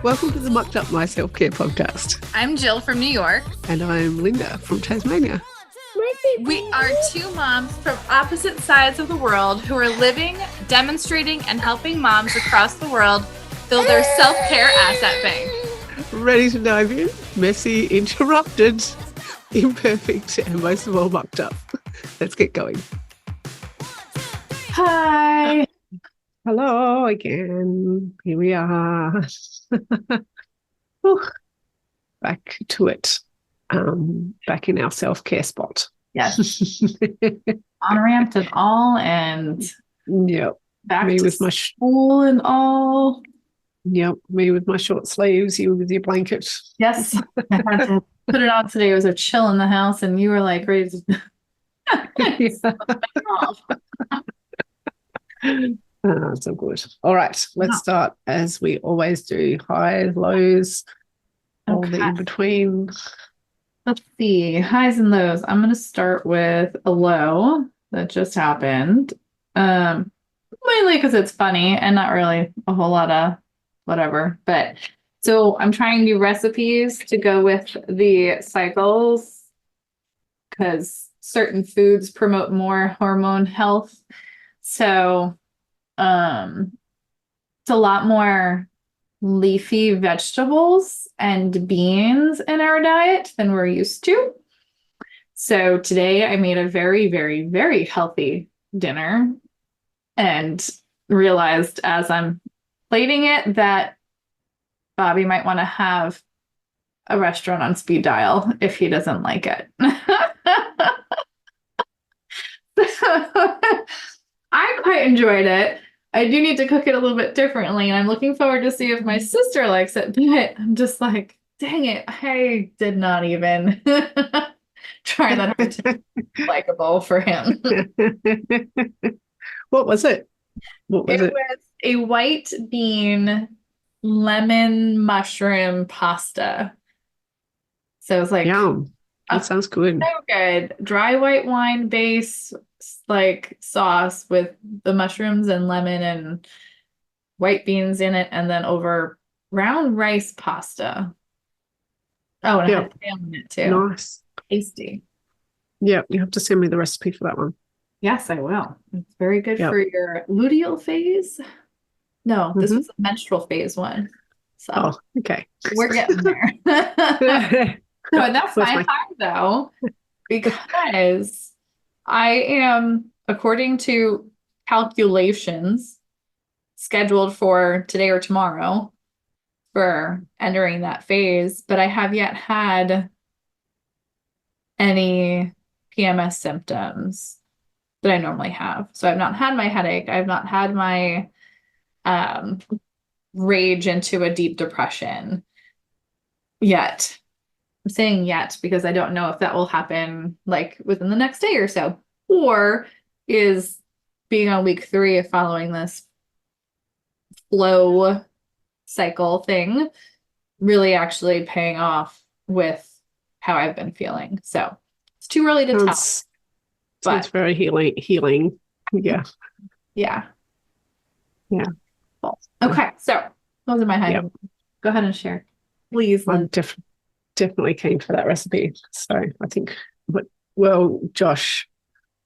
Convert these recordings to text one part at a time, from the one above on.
Welcome to the Mucked Up My Self-Care podcast. I'm Jill from New York. And I'm Linda from Tasmania. We are two moms from opposite sides of the world who are living, demonstrating, and helping moms across the world build their self-care asset bank. Ready to dive in? Messy, interrupted, imperfect, and most of all mucked up. Let's get going. Hi. Hello again. Here we are. Whew. Back to it. Back in our self-care spot. Yes. On ramp and all, and Yep. back Me to with my school and all. Yep. Me with my short sleeves. You with your blanket. Yes. I had to put it on today. It was a chill in the house, and you were like ready to off. So good. All right, let's start as we always do. Highs, lows, all the in between. Let's see. Highs and lows. I'm going to start with a low that just happened. Mainly because it's funny and not really a whole lot of whatever. But so I'm trying new recipes to go with the cycles because certain foods promote more hormone health. So it's a lot more leafy vegetables and beans in our diet than we're used to. So today I made a very, very, very healthy dinner and realized as I'm plating it that Bobby might want to have a restaurant on speed dial if he doesn't like it. I quite enjoyed it. I do need to cook it a little bit differently, and I'm looking forward to see if my sister likes it. But I'm just like, dang it, I did not even try that hard to be likable for him. What was it? It was a white bean lemon mushroom pasta. So it's like, yum. That sounds good. So good. Dry white wine base, like sauce with the mushrooms and lemon and white beans in it, and then over brown rice pasta. Oh, and it had ham in it too. Nice. Tasty. Yeah, you have to send me the recipe for that one. Yes, I will. It's very good for your luteal phase. No, this was the menstrual phase one. So okay. We're getting there. So that's my high though, because I am, according to calculations, scheduled for today or tomorrow for entering that phase, but I have yet had any PMS symptoms that I normally have. So I've not had my headache. I've not had my rage into a deep depression yet. I'm saying yet because I don't know if that will happen like within the next day or so, or is being on week 3 of following this flow cycle thing really actually paying off with how I've been feeling. So it's too early to tell. But it's very healing. Yeah. Yeah. Yeah. Okay. So those are my highs. Yep. Go ahead and share. Please. I'm definitely keen for that recipe. So I think, Josh,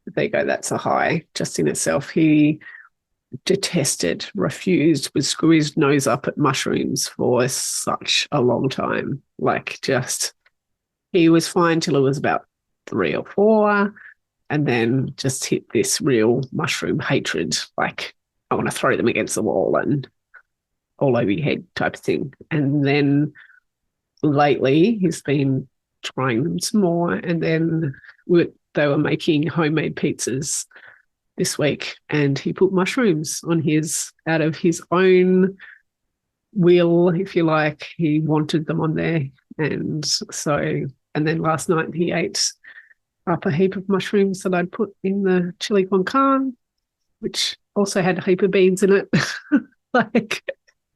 there you go. That's a high just in itself. He refused, would screw his nose up at mushrooms for such a long time. He was fine till it was about 3 or 4, and then just hit this real mushroom hatred. Like, I want to throw them against the wall and all over your head type of thing. And then lately he's been trying them some more, and then they were making homemade pizzas this week, and he put mushrooms on out of his own will, if you like. He wanted them on there, and then last night he ate up a heap of mushrooms that I'd put in the chili con carne, which also had a heap of beans in it, like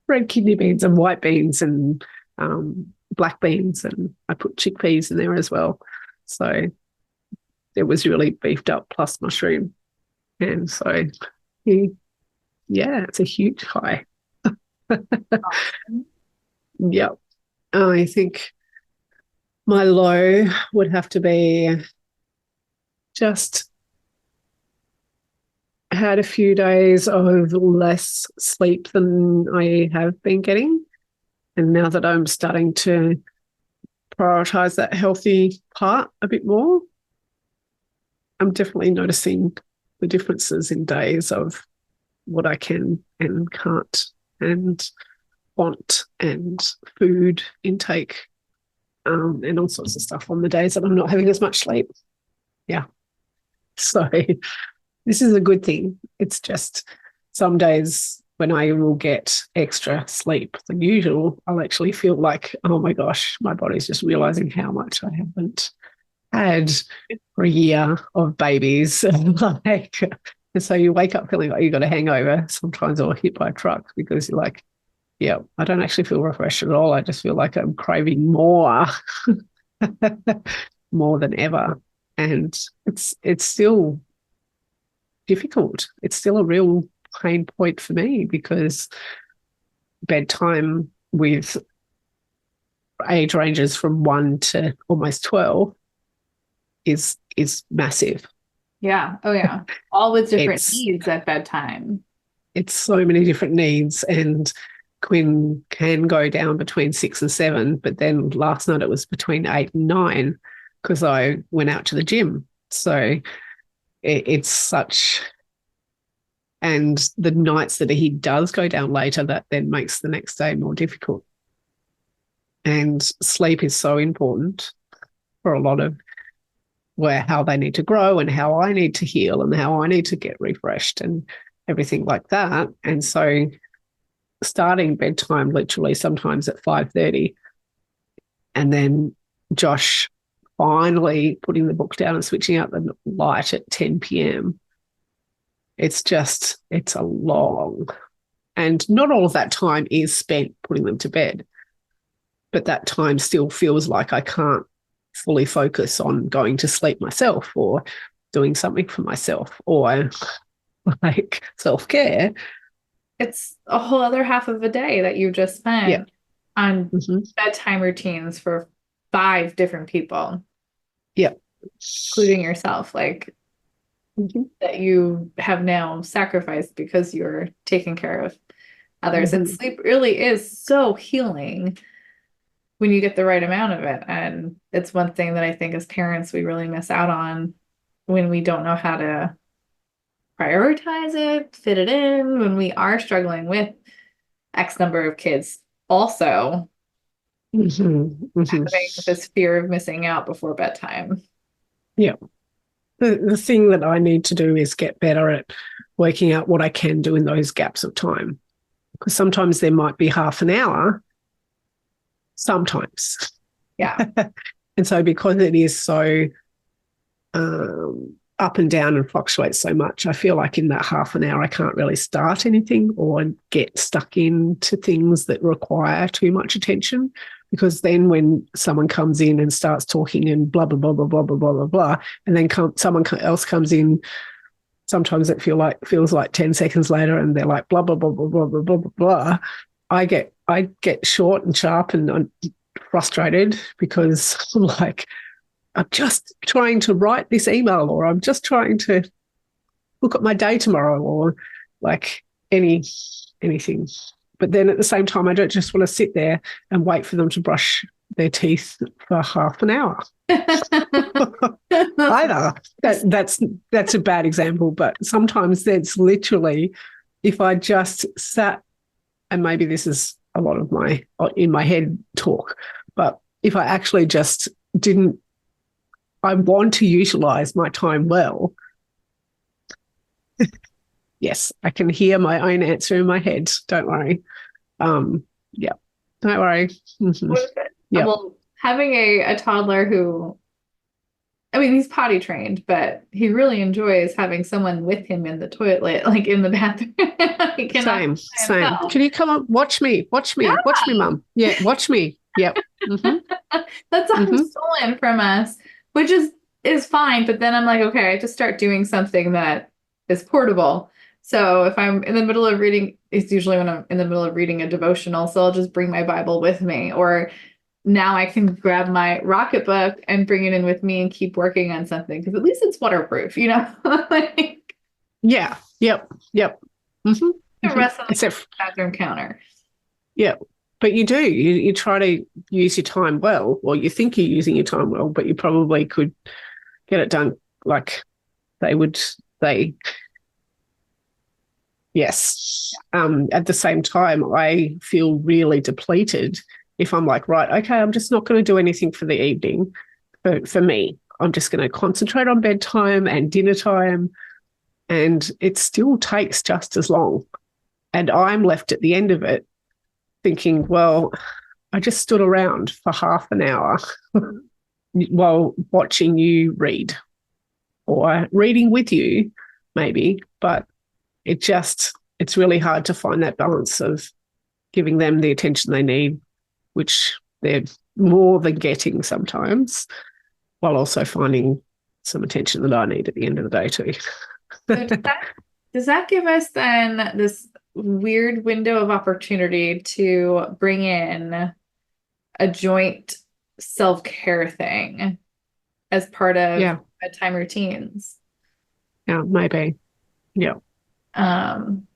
red kidney beans and white beans and black beans, and I put chickpeas in there as well. So it was really beefed up plus mushroom. And so it's a huge high. Yep. I think my low would have to be just had a few days of less sleep than I have been getting. And now that I'm starting to prioritize that healthy part a bit more, I'm definitely noticing the differences in days of what I can and can't and want and food intake and all sorts of stuff on the days that I'm not having as much sleep. Yeah. So this is a good thing. It's just some days when I will get extra sleep than usual, I'll actually feel like, oh my gosh, my body's just realizing how much I haven't had for a year of babies. Like, and so you wake up feeling like you got a hangover sometimes or hit by a truck because you're like, yeah, I don't actually feel refreshed at all. I just feel like I'm craving more, more than ever. And it's still difficult. It's still a real pain point for me because bedtime with age ranges from 1 to almost 12 is massive. Yeah. Oh, yeah. All with different It's needs at bedtime. it's so many different needs, and Quinn can go down between 6 and 7, but then last night it was between 8 and 9 because I went out to the gym. So it's such, and the nights that he does go down later, that then makes the next day more difficult. And sleep is so important for a lot of where how they need to grow and how I need to heal and how I need to get refreshed and everything like that. And so starting bedtime literally sometimes at 5:30 and then Josh finally putting the book down and switching out the light at 10 p.m. It's a long, and not all of that time is spent putting them to bed, but that time still feels like I can't fully focus on going to sleep myself or doing something for myself or like self-care. It's a whole other half of a day that you just Yeah. spent on Mm-hmm. bedtime routines for 5 different people, Yeah. including yourself, like Mm-hmm. that you have now sacrificed because you're taking care of others. And Mm-hmm. sleep really is so healing when you get the right amount of it. And it's one thing that I think as parents, we really miss out on when we don't know how to prioritize it, fit it in, when we are struggling with X number of kids. Also, Mm-hmm. Mm-hmm. having this fear of missing out before bedtime. Yeah. The thing that I need to do is get better at working out what I can do in those gaps of time. Because sometimes there might be half an hour, sometimes. Yeah. And so because it is so up and down and fluctuates so much, I feel like in that half an hour, I can't really start anything or get stuck into things that require too much attention. Because then when someone comes in and starts talking and blah, blah, blah, blah, blah, blah, blah, blah, blah, and then someone else comes in, sometimes it feels like 10 seconds later and they're like blah, blah, blah, blah, blah, blah, blah, blah, blah. I get short and sharp and I'm frustrated because I'm like, I'm just trying to write this email or I'm just trying to look at my day tomorrow or like anything. But then at the same time, I don't just want to sit there and wait for them to brush their teeth for half an hour either. That's a bad example, but sometimes that's literally if I just sat, and maybe this is a lot of my in my head talk, but if I actually just didn't, I want to utilize my time well. Yes, I can hear my own answer in my head. Don't worry. Yeah, don't worry. Mm-hmm. Yeah. Well, having a toddler who, I mean, he's potty trained, but he really enjoys having someone with him in the toilet, like in the bathroom. He cannot Same. Can you come up? Watch me, yeah. Mum. Yeah, watch me. Yep. Mm-hmm. That's stolen from us, which is fine. But then I'm like, okay, I just start doing something that is portable. So if I'm in the middle of reading, it's usually when I'm in the middle of reading a devotional. So I'll just bring my Bible with me. Or now I can grab my Rocket book and bring it in with me and keep working on something because at least it's waterproof, you know? Like Yeah. Yep. Yep. Mm-hmm. the Mm-hmm. rest on the Except, bathroom counter. yeah. But you do. You try to use your time well, or you think you're using your time well, but you probably could get it done like they would. They Yes. At the same time, I feel really depleted if I'm like, right, okay, I'm just not going to do anything for the evening. For me, I'm just going to concentrate on bedtime and dinner time. And it still takes just as long. And I'm left at the end of it thinking, well, I just stood around for half an hour while watching you read or reading with you, maybe. But it's really hard to find that balance of giving them the attention they need, which they're more than getting sometimes, while also finding some attention that I need at the end of the day too. So does that give us then this weird window of opportunity to bring in a joint self-care thing as part of Yeah, bedtime routines? yeah, maybe. Yeah. Um,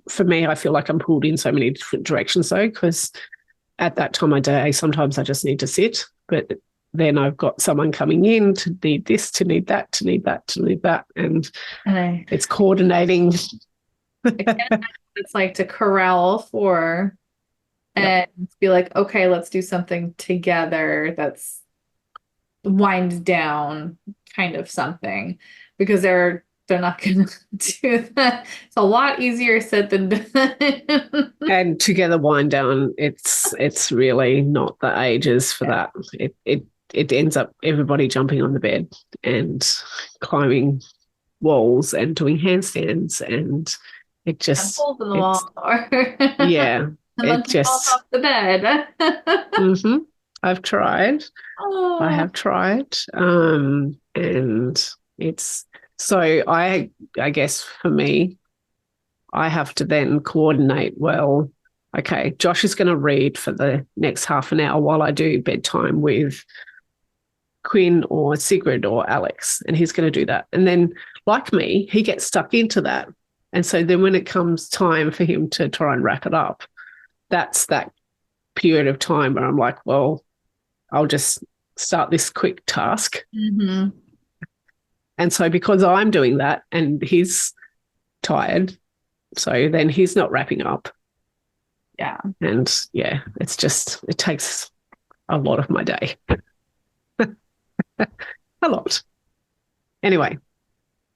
For me, I feel like I'm pulled in so many different directions though, because at that time of day, sometimes I just need to sit, but then I've got someone coming in to need this, to need that, to need that, to need that. And and it's coordinating. it's like to corral all four Yep. and be like, okay, let's do something together that's wind down kind of something because they're not gonna do that. It's a lot easier said than done. And together wind down, it's really not the ages for that. It ends up everybody jumping on the bed and climbing walls and doing handstands, and it And just holes in the it's wall or yeah, and it then falls just off the bed. mm-hmm. I've tried. I Oh, have tried. And it's so I guess for me, I have to then coordinate, well, okay, Josh is going to read for the next half an hour while I do bedtime with Quinn or Sigrid or Alex, and he's going to do that. And then, like me, he gets stuck into that. And so then when it comes time for him to try and wrap it up, that's that period of time where I'm like, well, I'll just start this quick task. hmm. And so because I'm doing that and he's tired, so then he's not wrapping up. Yeah. And yeah, it takes a lot of my day. A lot. Anyway,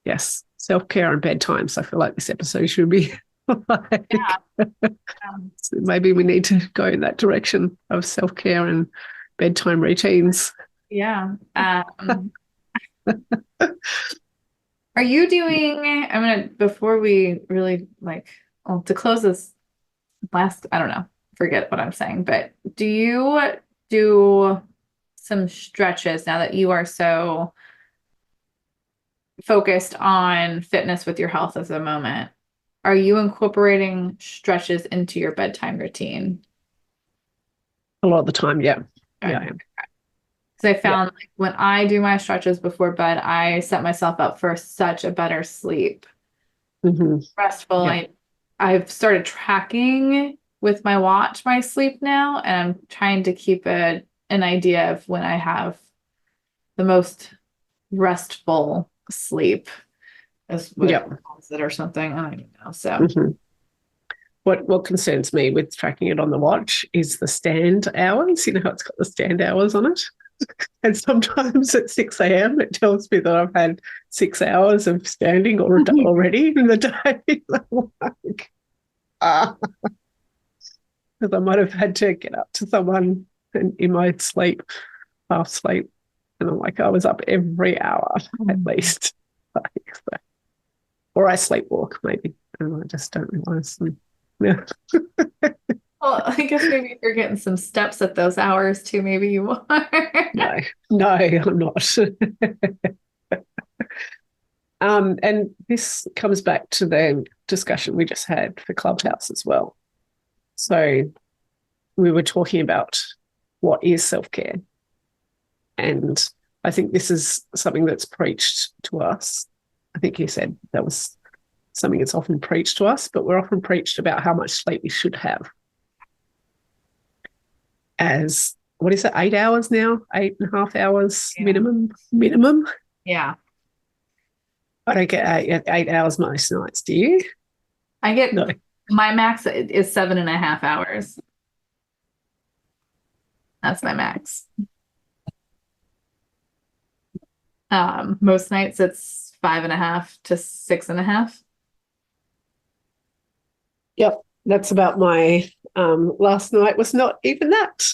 yes, self care and bedtime. So I feel like this episode should be like, maybe we need to go in that direction of self care and bedtime routines. Yeah. Are you doing, I'm gonna, before we really like, well, to close this last, I don't know, forget what I'm saying, but do you do some stretches now that you are so focused on fitness with your health at the moment? Are you incorporating stretches into your bedtime routine? A lot of the time, yeah. Okay. Yeah, I am. Because I Yeah. found like when I do my stretches before bed, I set myself up for such a better sleep. Mm-hmm. Restful. Yeah. I've started tracking with my watch my sleep now, and I'm trying to keep an idea of when I have the most restful sleep, as what it Yeah. calls it or something. I don't even know. So Mm-hmm. What concerns me with tracking it on the watch is the stand hours. You know how it's got the stand hours on it? And sometimes at 6 a.m. it tells me that I've had 6 hours of standing already in the day. Like, because I might have had to get up to someone in my sleep, half sleep. And I'm like, I was up every hour at least. Like, so. Or I sleepwalk, maybe. And I just don't realize them. Yeah. well, I guess maybe if you're getting some steps at those hours too, maybe you are. No, I'm not. And this comes back to the discussion we just had for Clubhouse as well. So we were talking about what is self-care. And I think this is something that's preached to us. I think you said that was something that's often preached to us, but we're often preached about how much sleep we should have. As, what is it, 8 hours now? 8.5 hours minimum. Yeah. I don't get 8 hours most nights. Do you? I get, No. my max is 7.5 hours. That's my max. Most nights it's 5.5 to 6.5. Yep. That's about my, last night was not even that.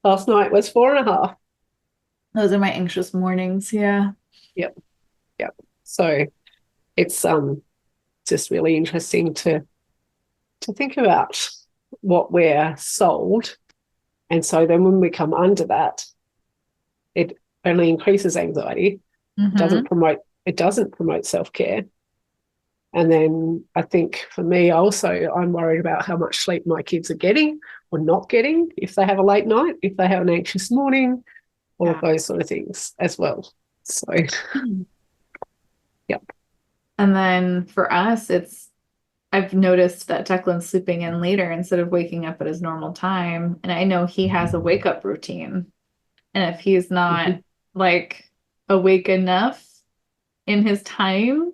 Last night was 4.5. Those are my anxious mornings. Yeah. Yep. So it's just really interesting to think about what we're sold. And so then when we come under that, it only increases anxiety. Mm-hmm. It doesn't promote self-care. And then I think for me also, I'm worried about how much sleep my kids are getting or not getting, if they have a late night, if they have an anxious morning, all of those sort of things as well. So, yep. And then for us, I've noticed that Declan's sleeping in later instead of waking up at his normal time. And I know he has a wake up routine. And if he's not like awake enough in his time,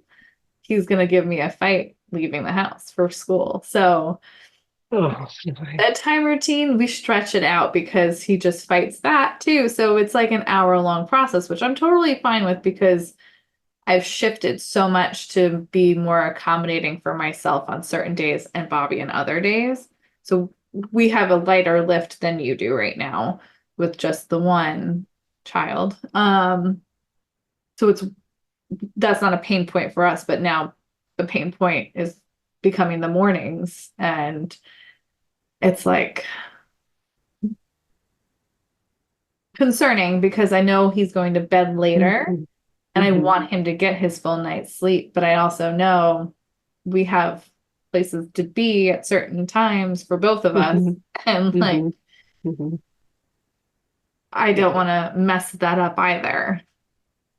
he's going to give me a fight leaving the house for school. So that time routine, we stretch it out because he just fights that too. So it's like an hour-long process, which I'm totally fine with because I've shifted so much to be more accommodating for myself on certain days and Bobby on other days. So we have a lighter lift than you do right now with just the one child. So that's not a pain point for us, but now the pain point is becoming the mornings, and it's like concerning because I know he's going to bed later and I want him to get his full night's sleep, but I also know we have places to be at certain times for both of us. And like, I don't want to mess that up either.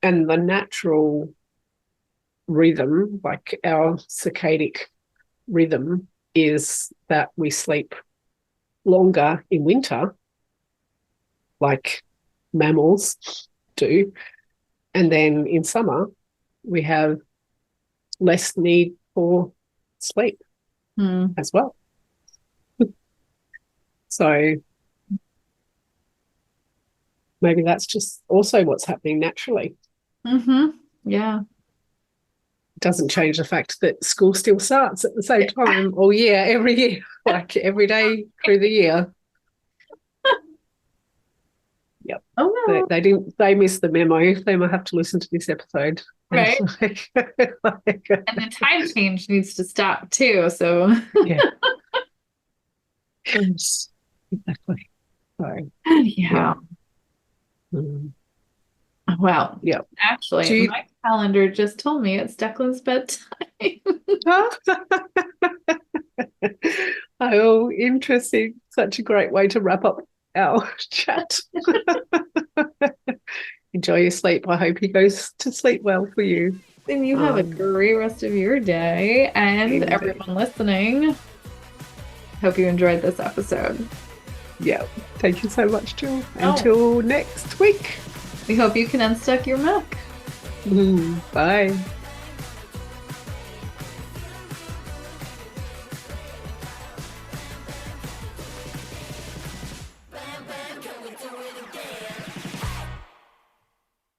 And the natural rhythm, like our circadian rhythm, is that we sleep longer in winter, like mammals do. And then in summer, we have less need for sleep as well. So maybe that's just also what's happening naturally. Yeah. It doesn't change the fact that school still starts at the same time all year, every year, like every day through the year. Yep. Oh no. They missed the memo. They might have to listen to this episode. Right. And the time change needs to stop too. So yeah. Exactly. So yeah. Well, yeah. Actually, my calendar just told me it's Declan's bedtime. Oh, interesting. Such a great way to wrap up our chat. Enjoy your sleep. I hope he goes to sleep well for you. And you have a great rest of your day. And indeed. Everyone listening, hope you enjoyed this episode. Yeah. Thank you so much, Jill. Until next week. We hope you can unstuck your milk. Bye.